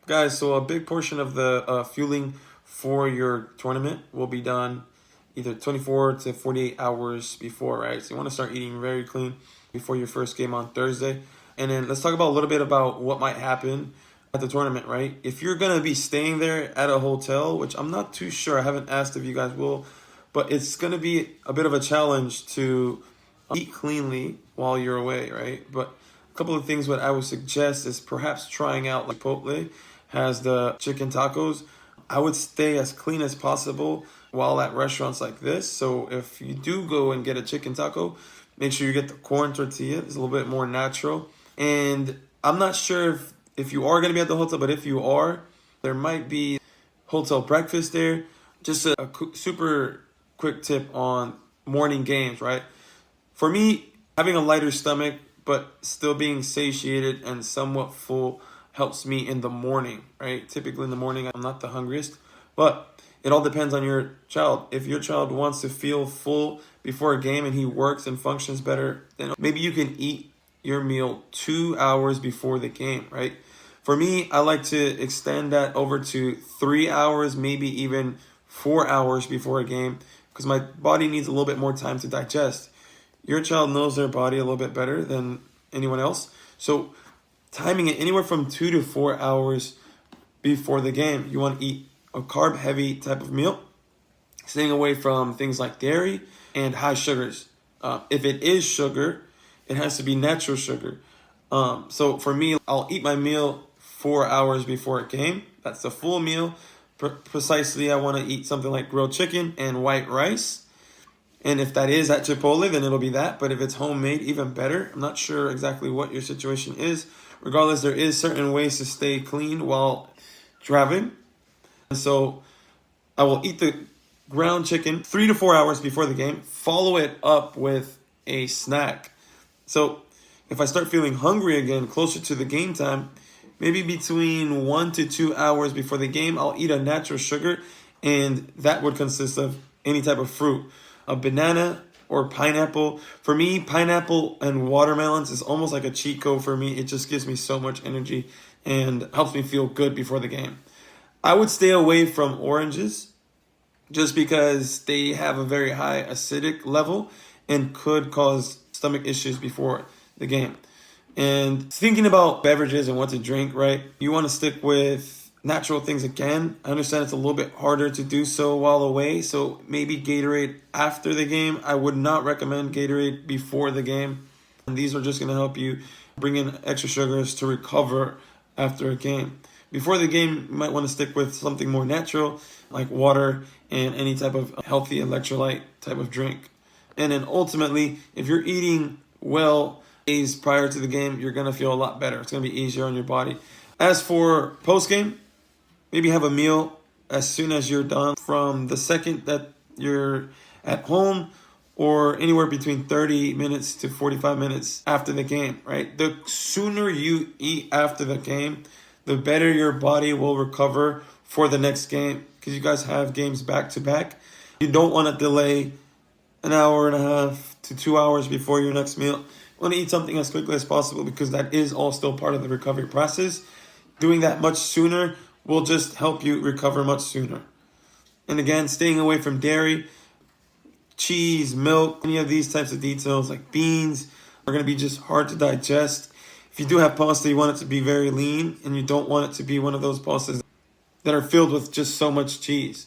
Guys, so a big portion of the fueling for your tournament will be done either 24 to 48 hours before, right? So you want to start eating very clean before your first game on Thursday. And then let's talk about a little bit about what might happen at the tournament, right? If you're going to be staying there at a hotel, which I'm not too sure, I haven't asked if you guys will, but it's going to be a bit of a challenge to eat cleanly while you're away, right? But a couple of things what I would suggest is perhaps trying out like Chipotle has the chicken tacos. I would stay as clean as possible while at restaurants like this. So if you do go and get a chicken taco, make sure you get the corn tortilla. It's a little bit more natural. And I'm not sure if you are going to be at the hotel, but if you are, there might be hotel breakfast there. Just a super quick tip on morning games, right? For me, having a lighter stomach, but still being satiated and somewhat full helps me in the morning, right? Typically in the morning, I'm not the hungriest, but it all depends on your child. If your child wants to feel full before a game and he works and functions better, then maybe you can eat your meal 2 hours before the game, right? For me, I like to extend that over to 3 hours, maybe even 4 hours before a game, because my body needs a little bit more time to digest. Your child knows their body a little bit better than anyone else. So timing it anywhere from 2 to 4 hours before the game. You want to eat a carb-heavy type of meal, staying away from things like dairy and high sugars. If it is sugar, it has to be natural sugar. So for me, I'll eat my meal 4 hours before a game. That's the full meal. Precisely, I want to eat something like grilled chicken and white rice. And if that is at Chipotle, then it'll be that. But if it's homemade, even better. I'm not sure exactly what your situation is. Regardless, there is certain ways to stay clean while traveling. And so I will eat the ground chicken 3 to 4 hours before the game. Follow it up with a snack. So if I start feeling hungry again closer to the game time, maybe between 1 to 2 hours before the game, I'll eat a natural sugar. And that would consist of any type of fruit. A banana or pineapple. For me, pineapple and watermelons is almost like a cheat code for me. It just gives me so much energy and helps me feel good before the game. I would stay away from oranges just because they have a very high acidic level and could cause stomach issues before the game. And thinking about beverages and what to drink, right? You want to stick with natural things again. I understand it's a little bit harder to do so while away, so maybe Gatorade after the game. I would not recommend Gatorade before the game. And these are just going to help you bring in extra sugars to recover after a game. Before the game, you might want to stick with something more natural, like water and any type of healthy electrolyte type of drink. And then ultimately, if you're eating well days prior to the game, you're going to feel a lot better. It's going to be easier on your body. As for post-game, maybe have a meal as soon as you're done from the second that you're at home or anywhere between 30 minutes to 45 minutes after the game, right? The sooner you eat after the game, the better your body will recover for the next game because you guys have games back to back. You don't want to delay an hour and a half to 2 hours before your next meal. You want to eat something as quickly as possible because that is all still part of the recovery process. Doing that much sooner will just help you recover much sooner. And again, staying away from dairy, cheese, milk, any of these types of details like beans are going to be just hard to digest. If you do have pasta, you want it to be very lean and you don't want it to be one of those pastas that are filled with just so much cheese.